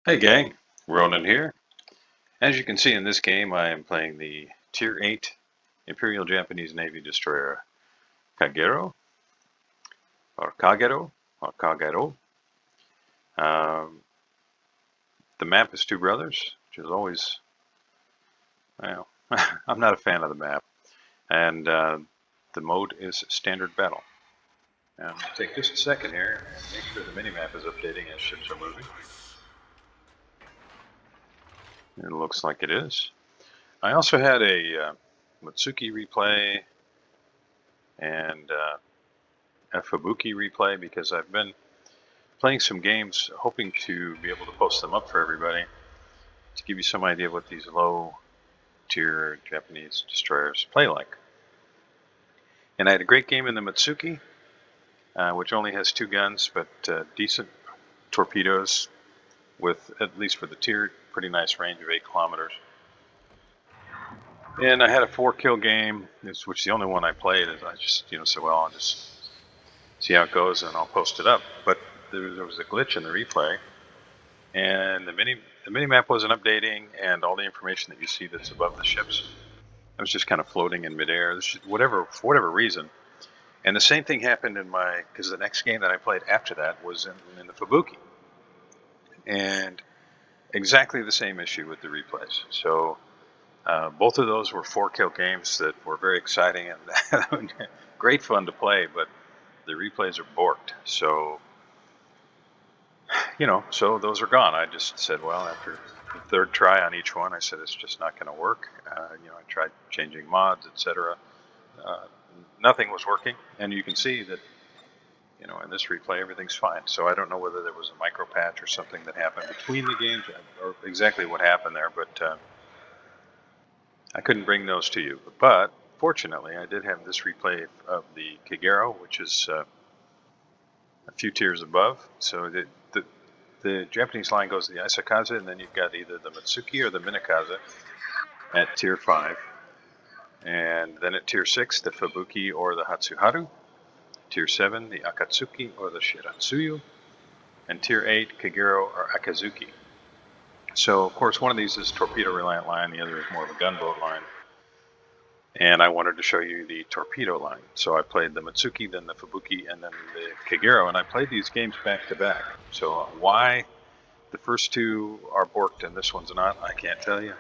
Hey gang, Ronan here. As you can see in this game, I am playing the Tier 8 Imperial Japanese Navy destroyer Kagero, or Kagero, or Kagero. Um, the map is Two Brothers, which is always, well, I'm not a fan of the map. And the mode is Standard Battle. Now, take just a second here and make sure the minimap is updating as ships are moving. It looks like it is. I also had a Matsuki replay and a Fubuki replay because I've been playing some games hoping to be able to post them up for everybody to give you some idea of what these low tier Japanese destroyers play like. And I had a great game in the Matsuki, which only has 2 guns but decent torpedoes with, at least for the tier, pretty nice range of 8 kilometers. And I had a 4-kill game, which the only one I played. Is I just said, well, I'll just see how it goes and I'll post it up. But there was a glitch in the replay, and the mini map wasn't updating, and all the information that you see that's above the ships, it was just kind of floating in midair. For whatever reason. And the same thing happened because the next game that I played after that was in the Fubuki, and exactly the same issue with the replays. So both of those were 4-kill games that were very exciting and great fun to play, but the replays are borked. So so those are gone. I just said, well, after the 3rd try on each one, I said it's just not going to work. I tried changing mods, etc. Nothing was working, and you can see that in this replay everything's fine. So I don't know whether there was a micro patch or something that happened between the games, or exactly what happened there, but I couldn't bring those to you. But fortunately, I did have this replay of the Kagero, which is a few tiers above. So the Japanese line goes to the Isakaze, and then you've got either the Matsuki or the Minakaze at tier 5. And then at tier 6, the Fubuki or the Hatsuharu. Tier 7, the Akatsuki or the Shiratsuyu. And tier 8, Kagero or Akazuki. So, of course, one of these is Torpedo-Reliant line, the other is more of a gunboat line. And I wanted to show you the torpedo line. So I played the Matsuki, then the Fubuki, and then the Kagero, and I played these games back to back. So why the first 2 are borked and this one's not, I can't tell you.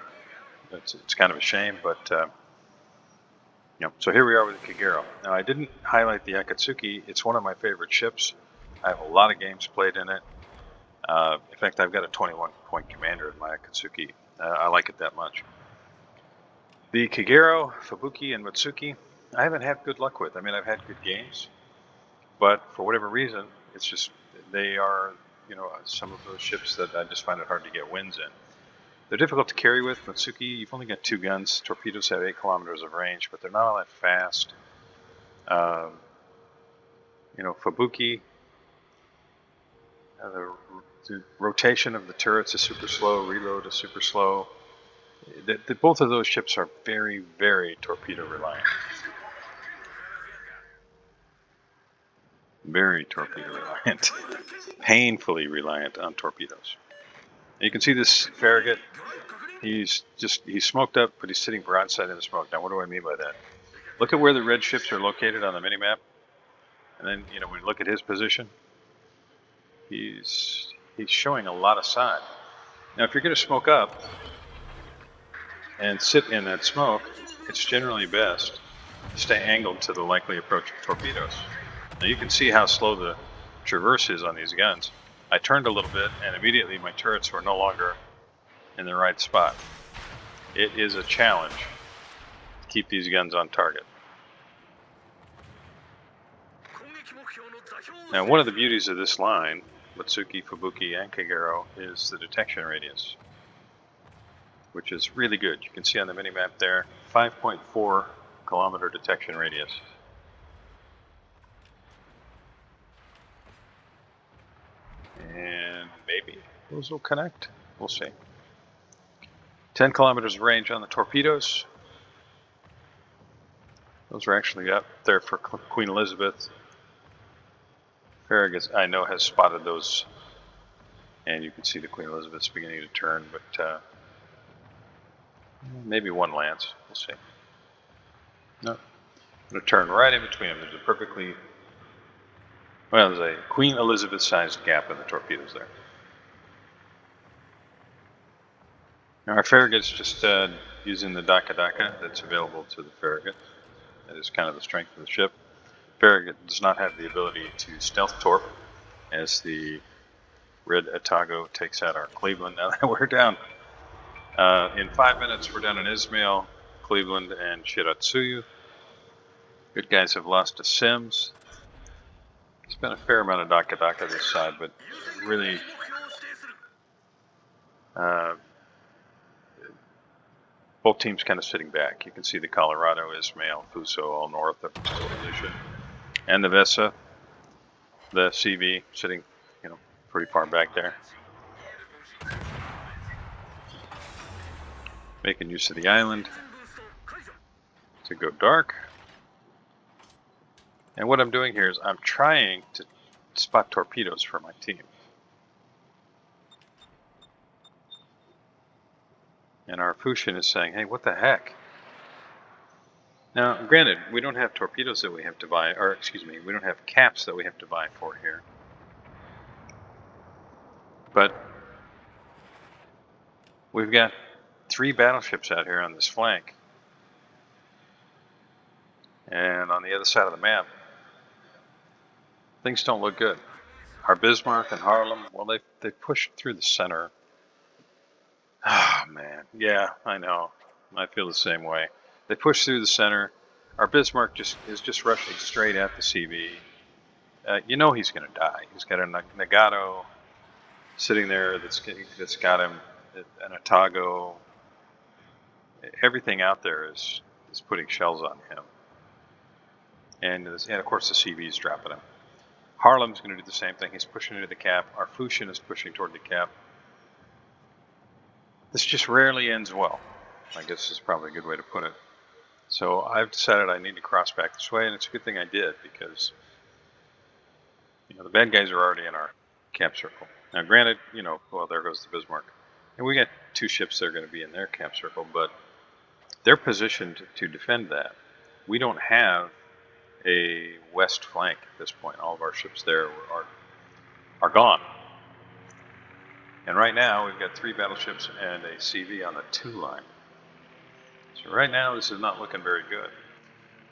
It's kind of a shame, but so here we are with the Kagero. Now, I didn't highlight the Akatsuki. It's one of my favorite ships. I have a lot of games played in it. In fact, I've got a 21-point commander in my Akatsuki. I like it that much. The Kagero, Fubuki, and Matsuki, I haven't had good luck with. I mean, I've had good games, but for whatever reason, it's just they are, some of those ships that I just find it hard to get wins in. They're difficult to carry with. Matsuki, you've only got 2 guns. Torpedoes have 8 kilometers of range, but they're not all that fast. Fubuki, the rotation of the turrets is super slow. Reload is super slow. Both of those ships are very, very torpedo reliant. Very torpedo reliant. Painfully reliant on torpedoes. You can see this Farragut. He's smoked up, but he's sitting broadside in the smoke. Now, what do I mean by that? Look at where the red ships are located on the minimap. And then, when you look at his position, he's showing a lot of side. Now, if you're going to smoke up and sit in that smoke, it's generally best to stay angled to the likely approaching torpedoes. Now, you can see how slow the traverse is on these guns. I turned a little bit, and immediately my turrets were no longer in the right spot. It is a challenge to keep these guns on target. Now, one of the beauties of this line, Matsuki, Fubuki, and Kagero, is the detection radius, which is really good. You can see on the minimap there, 5.4 kilometer detection radius. And maybe those will connect. We'll see. 10 kilometers of range on the torpedoes. Those are actually up there for Queen Elizabeth. Farragut, I know, has spotted those And you can see the Queen Elizabeth's beginning to turn, but maybe one lands. We'll see. No, I'm going to turn right in between them. There's a perfectly, well, there's a Queen Elizabeth-sized gap in the torpedoes there. Now our Farragut's just using the Daka that's available to the Farragut. That is kind of the strength of the ship. Farragut does not have the ability to stealth torp as the red Atago takes out our Cleveland. Now that we're down in 5 minutes, we're down in Ismail, Cleveland, and Shiratsuyu. Good guys have lost to Sims. It's been a fair amount of Daka this side, but really both teams kind of sitting back. You can see the Colorado, Ismail, Fuso all north of position, and the Vesa, the CV sitting, pretty far back there. Making use of the island to go dark. And what I'm doing here is I'm trying to spot torpedoes for my team. And our Fusion is saying, hey, what the heck? Now, granted, we don't have torpedoes that we have to buy, or excuse me, we don't have caps that we have to buy for here. But we've got 3 battleships out here on this flank. And on the other side of the map, things don't look good. Our Bismarck and Harlem, well, they pushed through the center. Oh, man. Yeah, I know. I feel the same way. They pushed through the center. Our Bismarck is just rushing straight at the CV. He's going to die. He's got a Nagato sitting there that's got him, an Atago. Everything out there is putting shells on him. And of course the CV is dropping him. Harlem's going to do the same thing. He's pushing into the cap. Our Fusion is pushing toward the cap. This just rarely ends well, I guess is probably a good way to put it. So I've decided I need to cross back this way, and it's a good thing I did, because the bad guys are already in our cap circle. Now granted, well, there goes the Bismarck. And we got 2 ships that are going to be in their cap circle, but they're positioned to defend that. We don't have a west flank at this point. All of our ships there are gone. And right now we've got 3 battleships and a CV on the 2 line. So right now this is not looking very good.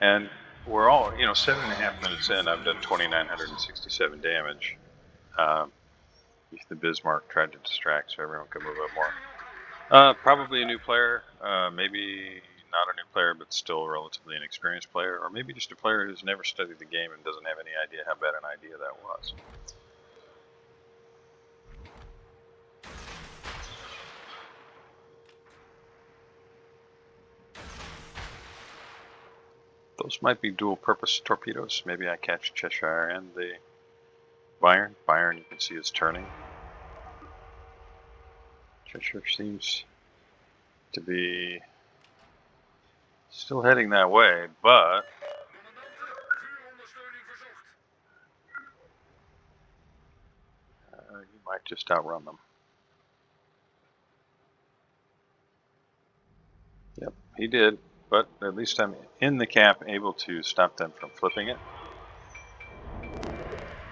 And we're all, 7.5 minutes in, I've done 2,967 damage. The Bismarck tried to distract so everyone could move up more. Probably a new player, maybe not a new player, but still a relatively inexperienced player, or maybe just a player who's never studied the game and doesn't have any idea how bad an idea that was. Those might be dual-purpose torpedoes. Maybe I catch Cheshire and the Bayern. Bayern, you can see, is turning. Cheshire seems to be still heading that way, but you might just outrun them. Yep, he did, but at least I'm in the cap, able to stop them from flipping it.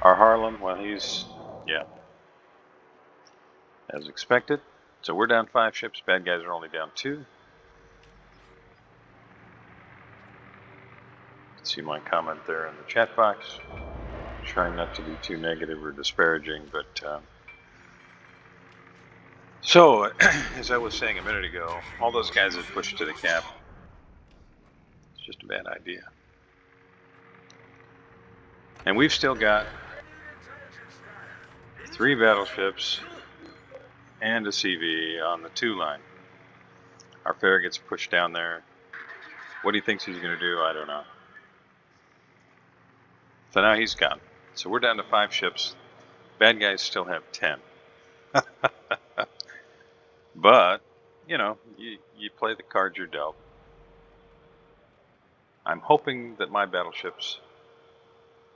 Our Harlem, well, he's, as expected. So we're down 5 ships, bad guys are only down 2. You can see my comment there in the chat box. Trying not to be too negative or disparaging, but so as I was saying a minute ago, all those guys that pushed to the cap, it's just a bad idea. And we've still got 3 battleships and a CV on the 2 line. Our Farragut's pushed down there. What he thinks he's going to do, I don't know. So now he's gone. So we're down to 5 ships. Bad guys still have 10. But, you play the cards you're dealt. I'm hoping that my battleships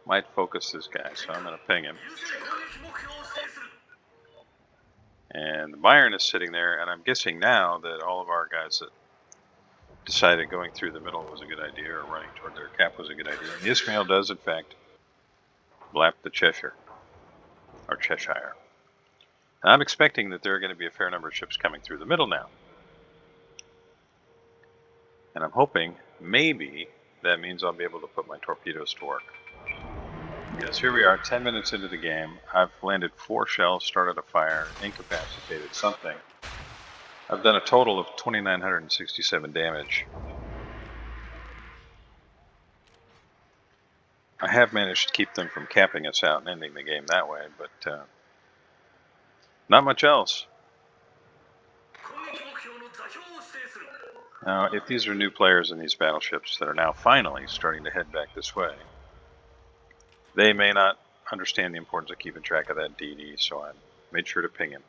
might focus this guy, so I'm going to ping him. Bayern is sitting there, and I'm guessing now that all of our guys that decided going through the middle was a good idea, or running toward their cap was a good idea. And Ismail does, in fact, lap the Cheshire, or Cheshire. And I'm expecting that there are going to be a fair number of ships coming through the middle now. And I'm hoping maybe that means I'll be able to put my torpedoes to work. Yes, here we are, 10 minutes into the game. I've landed 4 shells, started a fire, incapacitated something. I've done a total of 2,967 damage. I have managed to keep them from capping us out and ending the game that way, but not much else. Now, if these are new players in these battleships that are now finally starting to head back this way, they may not understand the importance of keeping track of that DD, so I made sure to ping him.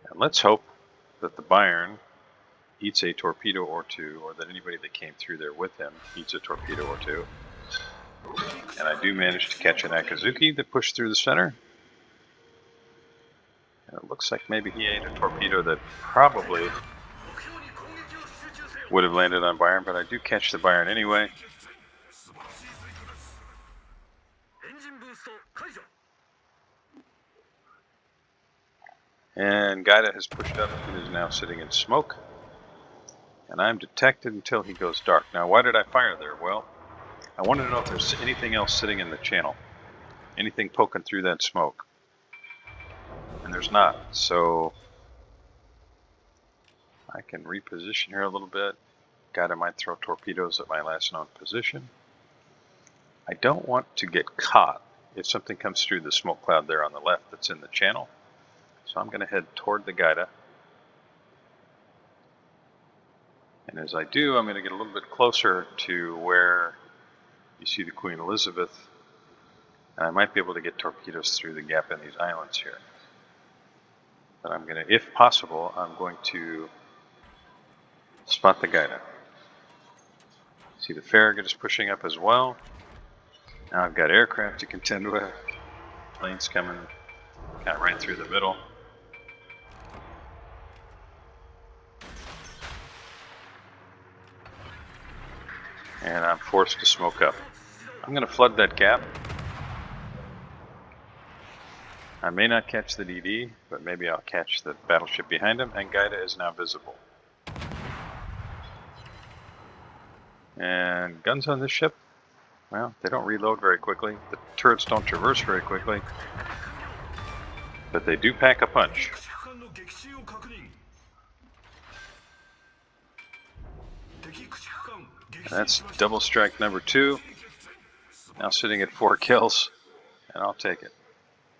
And let's hope that the Bayern eats a torpedo or two, or that anybody that came through there with him eats a torpedo or two. And I do manage to catch an Akazuki that pushed through the center. And it looks like maybe he ate a torpedo that probably would have landed on Bayern, but I do catch the Bayern anyway. And Gaida has pushed up and is now sitting in smoke. And I'm detected until he goes dark. Now, why did I fire there? Well, I wanted to know if there's anything else sitting in the channel. Anything poking through that smoke. And there's not. So I can reposition here a little bit. Gaida might throw torpedoes at my last known position. I don't want to get caught if something comes through the smoke cloud there on the left that's in the channel. So I'm going to head toward the Gaida. And as I do, I'm going to get a little bit closer to where you see the Queen Elizabeth. And I might be able to get torpedoes through the gap in these islands here. But I'm going to, if possible, I'm going to spot the Gaida. See the Farragut is pushing up as well. Now I've got aircraft to contend with. Planes coming kind of right through the middle. And I'm forced to smoke up. I'm going to flood that gap. I may not catch the DD, but maybe I'll catch the battleship behind him, and Gaida is now visible. And guns on this ship, well, they don't reload very quickly. The turrets don't traverse very quickly, but they do pack a punch. And that's double strike number 2. Now sitting at 4 kills, and I'll take it.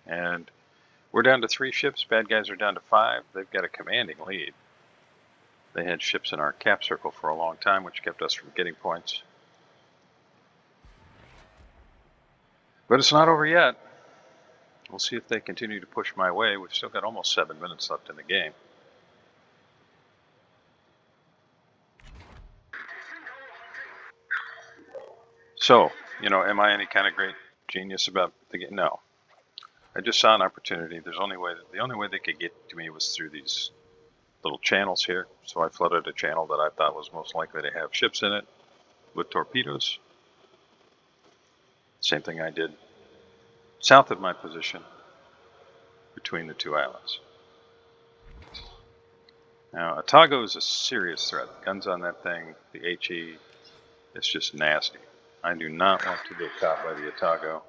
And we're down to 3 ships. Bad guys are down to 5. They've got a commanding lead. They had ships in our cap circle for a long time, which kept us from getting points. But it's not over yet. We'll see if they continue to push my way. We've still got almost 7 minutes left in the game. So, you know, am I any kind of great genius about the game? No. I just saw an opportunity. The only way they could get to me was through these little channels here. So I flooded a channel that I thought was most likely to have ships in it with torpedoes. Same thing I did south of my position between the 2 islands. Now, Otago is a serious threat. Guns on that thing, the HE, it's just nasty. I do not want to get caught by the Otago.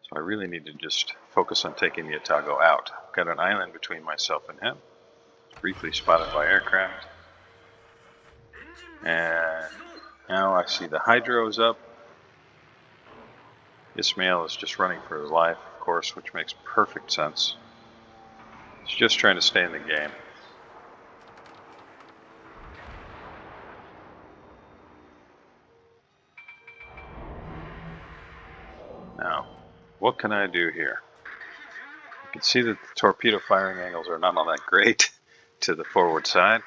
So I really need to just focus on taking the Otago out. I've got an island between myself and him. Briefly spotted by aircraft. And now I see the Hydro's up. Ismail is just running for his life, of course, which makes perfect sense. He's just trying to stay in the game. Now, what can I do here? You can see that the torpedo firing angles are not all that great to the forward side.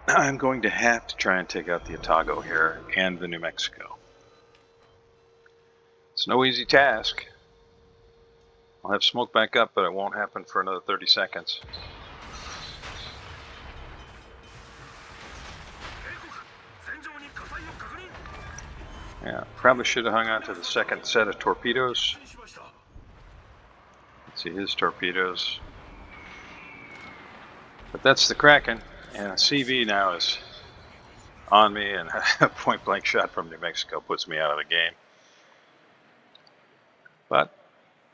I'm going to have to try and take out the Otago here and the New Mexico. It's no easy task. I'll have smoke back up, but it won't happen for another 30 seconds. Yeah, probably should have hung on to the second set of torpedoes. Let's see his torpedoes. But that's the Kraken, and CV now is on me, and a point blank shot from New Mexico puts me out of the game. But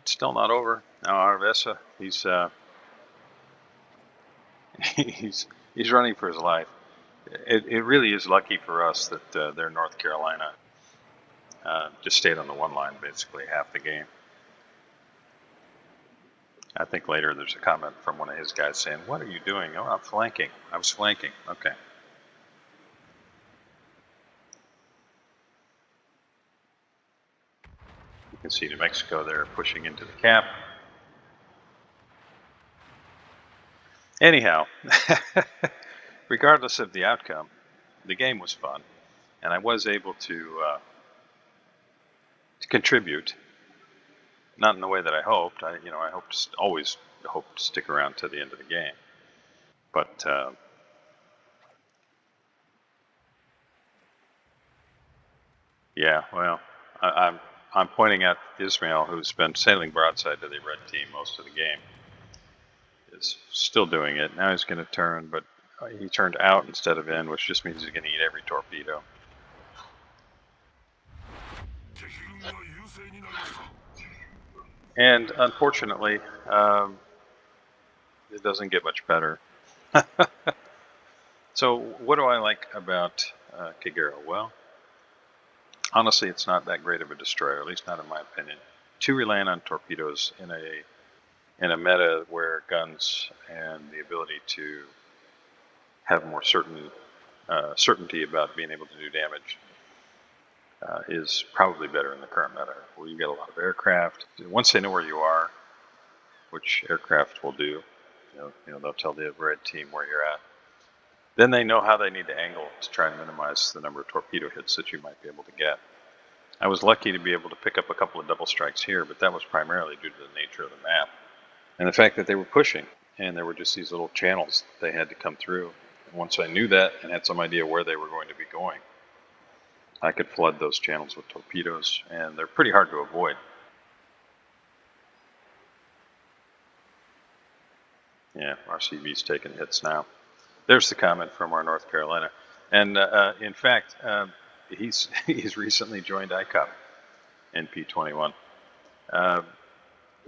it's still not over. Now Arvesa, he's running for his life. It really is lucky for us that they're North Carolina. Just stayed on the one line basically half the game. I think later there's a comment from one of his guys saying, "What are you doing?" "Oh, I'm flanking. I was flanking." Okay. You can see New Mexico there pushing into the cap. Anyhow, regardless of the outcome, the game was fun, and I was able to contribute. Not in the way that I hoped. I always hoped to stick around to the end of the game. But yeah, well, I'm pointing at Ismail, who's been sailing broadside to the red team most of the game, is still doing it. Now he's going to turn, but he turned out instead of in, which just means he's going to eat every torpedo. And unfortunately, it doesn't get much better. So what do I like about Kagero? Well, honestly, it's not that great of a destroyer, at least not in my opinion. Too reliant on torpedoes in a meta where guns and the ability to have more certainty about being able to do damage is probably better in the current meta, where you get a lot of aircraft. Once they know where you are, which aircraft will do, they'll tell the red team where you're at. Then they know how they need to angle to try and minimize the number of torpedo hits that you might be able to get. I was lucky to be able to pick up a couple of double strikes here, but that was primarily due to the nature of the map and the fact that they were pushing, and there were just these little channels they had to come through. And once I knew that and had some idea where they were going to be going, I could flood those channels with torpedoes, and they're pretty hard to avoid. Yeah, our CV's taking hits now. There's the comment from our North Carolina. And in fact, he's recently joined ICOP in P21.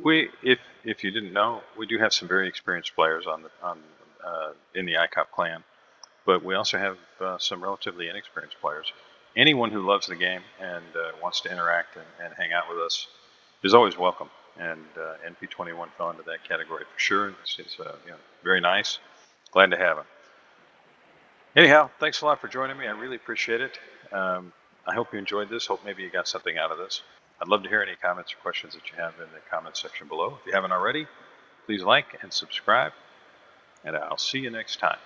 If you didn't know, we do have some very experienced players in the ICOP clan, but we also have some relatively inexperienced players. Anyone who loves the game and wants to interact and hang out with us is always welcome. And NP21 fell into that category for sure. It's very nice. Glad to have him. Anyhow, thanks a lot for joining me. I really appreciate it. I hope you enjoyed this. Hope maybe you got something out of this. I'd love to hear any comments or questions that you have in the comments section below. If you haven't already, please like and subscribe, and I'll see you next time.